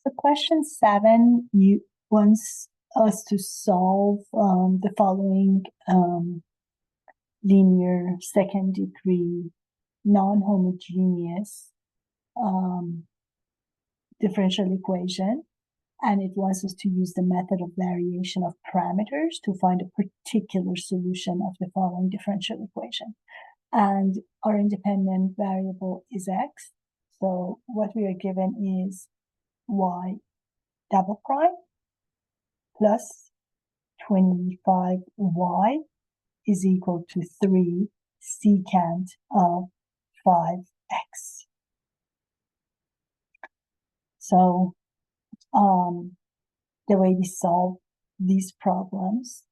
So question 7, you wants us to solve the following linear second degree non-homogeneous differential equation, and it wants us to use the method of variation of parameters to find a particular solution of the following differential equation. And our independent variable is x. So what we are given is y double prime plus 25y is equal to 3 secant of 5x. So the way we solve these problems,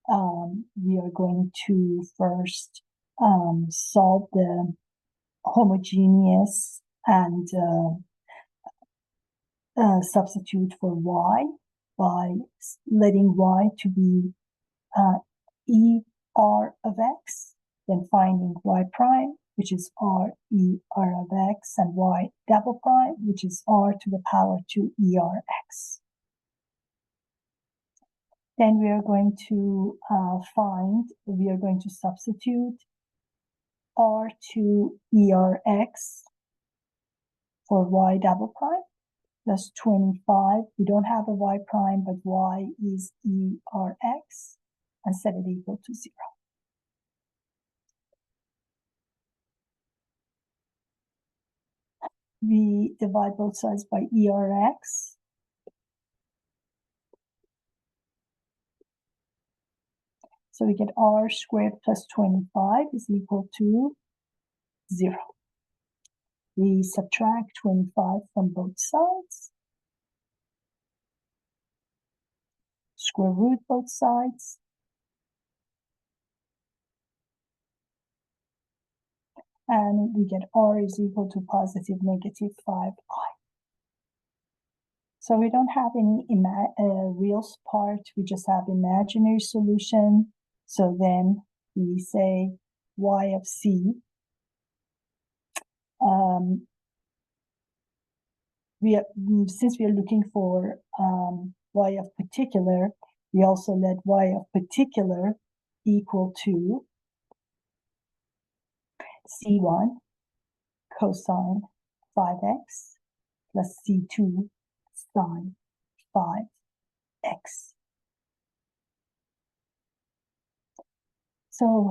we are going to first solve the homogeneous and substitute for y by letting y to be ER of x, then finding y prime, which is r ER of x, and y double prime, which is r to the power 2 ERx. Then we are going to substitute r2 ERx for y double prime plus 25. We don't have a y prime, but y is ERx, and set it equal to 0. We divide both sides by ERx. So we get r squared plus 25 is equal to 0. We subtract 25 from both sides. Square root both sides. And we get r is equal to positive negative 5i. So we don't have any real part, we just have imaginary solution. So then we say y of c. Since we are looking for y of particular, we also let y of particular equal to c1 cosine 5x plus c2 sine 5x. So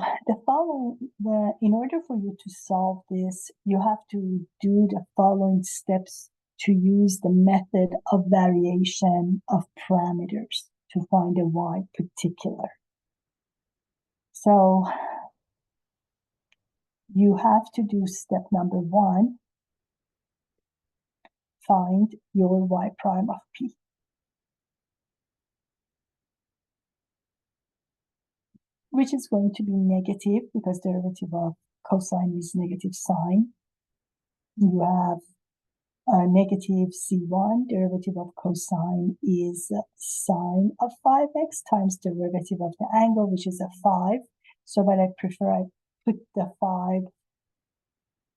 in order for you to solve this, you have to do the following steps to use the method of variation of parameters to find a y particular. So you have to do step number 1, find your y prime of p. Which is going to be negative because derivative of cosine is negative sine. You have negative c1, derivative of cosine is sine of 5x times derivative of the angle, which is a 5. So what I prefer, I put the 5,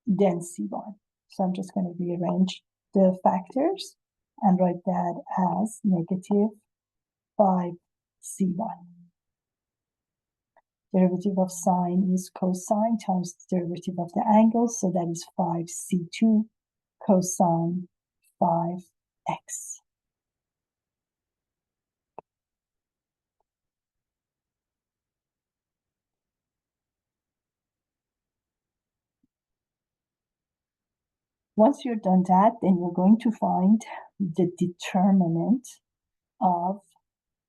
then c1. So I'm just going to rearrange the factors and write that as negative 5c1. Derivative of sine is cosine times the derivative of the angle, so that is 5c2 cosine 5x. Once you're done that, then you're going to find the determinant of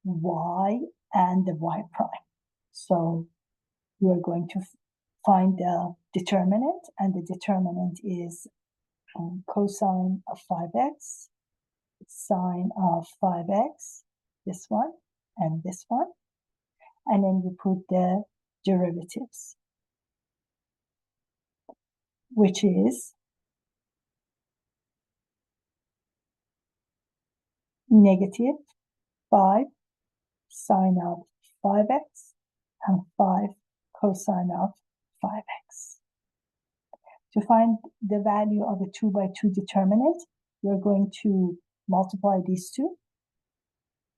y and the y prime. So you are going to find the determinant, and the determinant is cosine of 5x, sine of 5x, this one, and this one. And then you put the derivatives, which is negative 5 sine of 5x and 5 cosine of 5x. To find the value of a 2 by 2 determinant, we're going to multiply these two,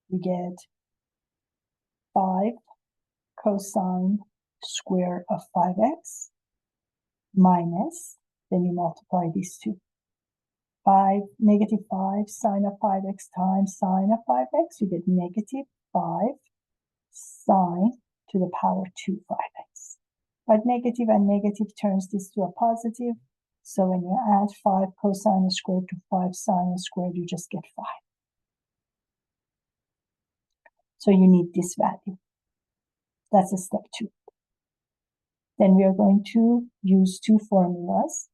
you get 5 cosine square of 5x minus, then you multiply these two. Negative 5 sine of 5x times sine of 5x, you get negative 5 sine to the power 2 5x. But negative and negative turns this to a positive. So when you add 5 cosine squared to 5 sine squared, you just get 5. So you need this value. That's a step 2. Then we are going to use two formulas.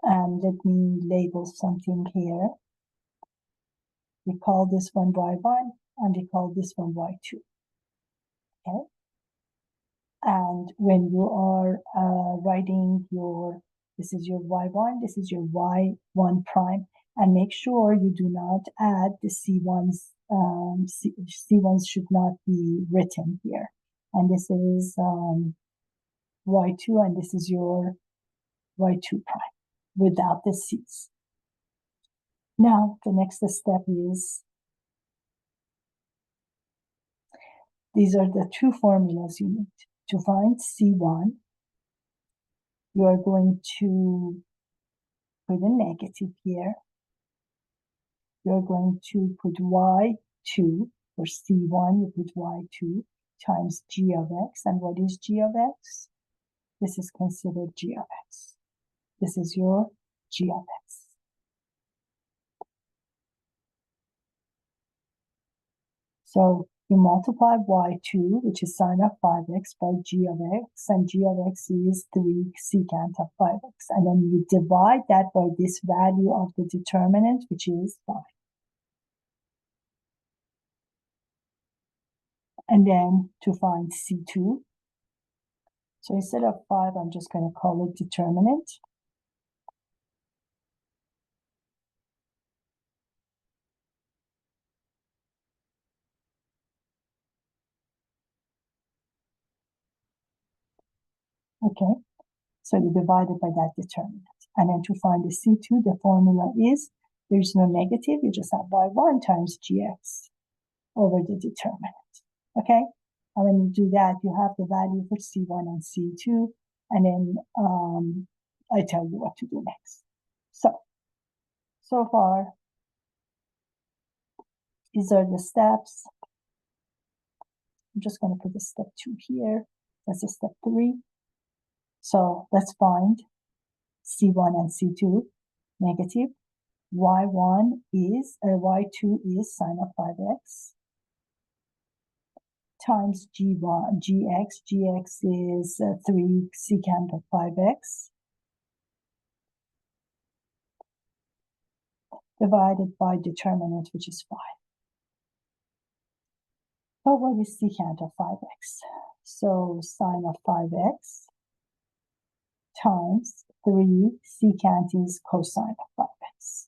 And let me label something here. We call this one y1 and we call this one y2. Okay. And when you are writing this is your y1, this is your y1 prime, and make sure you do not add the c1s. C1s should not be written here. And this is y2, and this is your y2 prime without the c's. Now, the next step is, these are the two formulas you need. To find C1, you are going to put a negative here. You're going to put y2 for C1, you put y2 times g of x. And what is g of x? This is considered g of x. This is your g of x. So you multiply y2, which is sine of 5x, by g of x, and g of x is 3 secant of 5x. And then you divide that by this value of the determinant, which is 5. And then to find C2, so instead of 5, I'm just going to call it determinant. Okay, so you divide it by that determinant. And then to find the C2, the formula is, there's no negative, you just have y1 times gx over the determinant. Okay, and when you do that, you have the value for C1 and C2, and then I tell you what to do next. So far, these are the steps. I'm just going to put the step 2 here. That's a step 3. So let's find C1 and C2. Negative. Y2 is sine of 5x times gx. Gx is 3 secant of 5x divided by determinant, which is 5. So what is secant of 5x? So sine of 5x times 3 secant is cosine of 5x.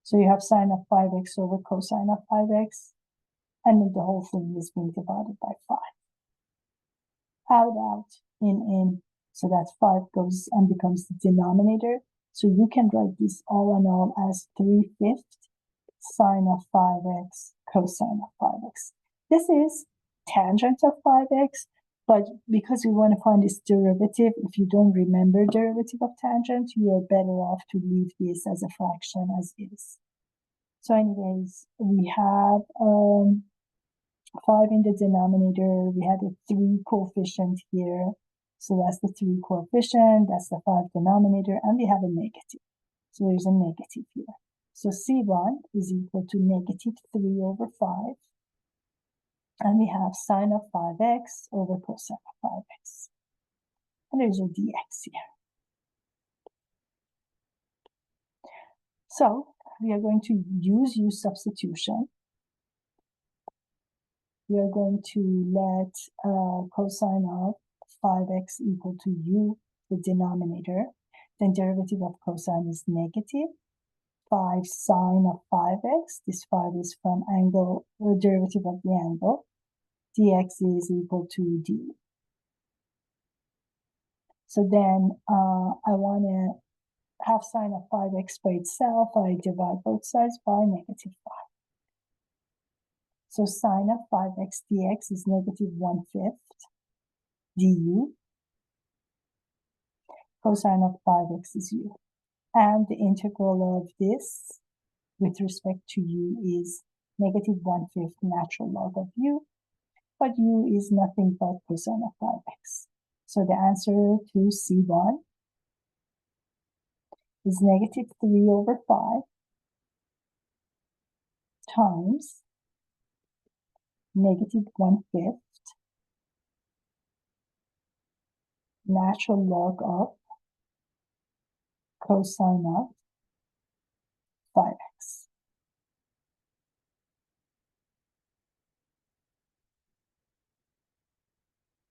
So you have sine of 5x over cosine of 5x, and then the whole thing is being divided by 5. Out, in. So that 5 goes and becomes the denominator. So you can write this all in all as 3/5 sine of 5x cosine of 5x. This is tangent of 5x, but because we want to find this derivative, if you don't remember derivative of tangent, you are better off to leave this as a fraction as is. So anyways, we have 5 in the denominator. We had a 3 coefficient here. So that's the 3 coefficient, that's the 5 denominator, and we have a negative. So there's a negative here. So C1 is equal to negative 3 over 5. And we have sine of 5x over cosine of 5x. And there's a dx here. So we are going to use u substitution. We are going to let cosine of 5x equal to u, the denominator. Then derivative of cosine is negative 5 sine of 5x. This 5 is from angle, the derivative of the angle. Dx is equal to d. So then I want to half sine of 5x by itself, I divide both sides by negative 5. So sine of 5x dx is negative 1/5 du. Cosine of 5x is u. And the integral of this with respect to u is negative 1/5 natural log of u, but u is nothing but cosine of 5x. So the answer to C1 is negative 3/5 times negative 1/5 natural log of cosine of 5x.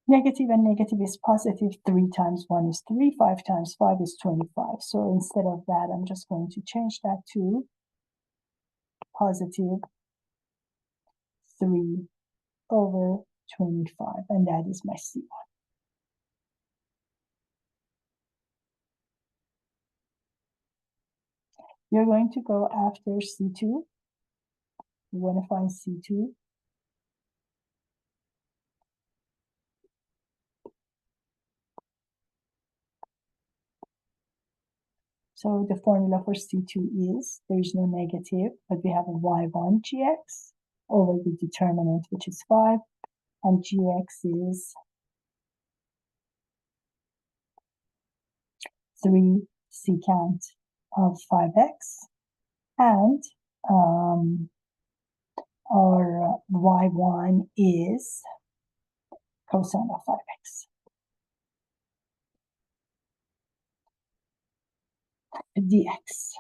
Negative and negative is positive. 3 times 1 is 3. 5 times 5 is 25. So instead of that, I'm just going to change that to positive 3/25. And that is my C1. You're going to go after C2. You want to find C2. So the formula for C2 is, there's no negative, but we have a y1 gx over the determinant, which is 5, and gx is 3 secant of 5x, and our y1 is cosine of 5x. dx.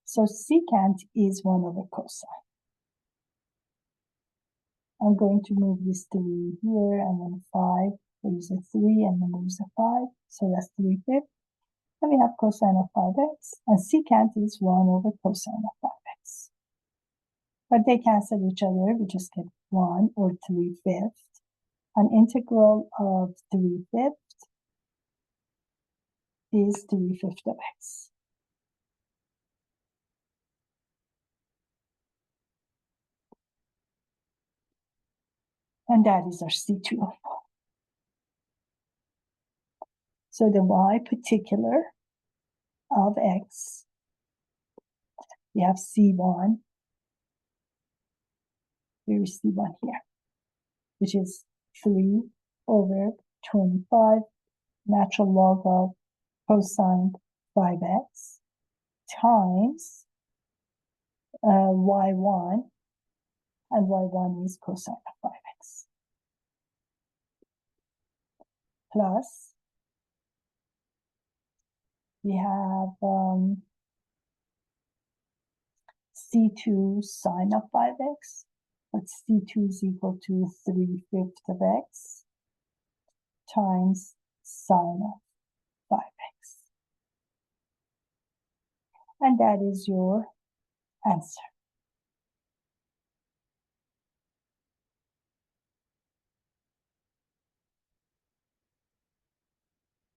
So secant is 1/cosine. I'm going to move this 3 here, and then 5. There's a 3, and then there's a 5. So that's 3/5. And we have cosine of 5x, and secant is 1/cosine of 5x. But they cancel each other. We just get 1 or 3/5. An integral of 3/5 is 3/5 of x. And that is our C2. So the y particular of x, we have C1, here is C1 here, which is 3/25 natural log of cosine 5x times y1, and y1 is cosine of 5x, plus we have C2 sine of 5x, but C2 is equal to 3/5 of x times sine of 5x. And that is your answer.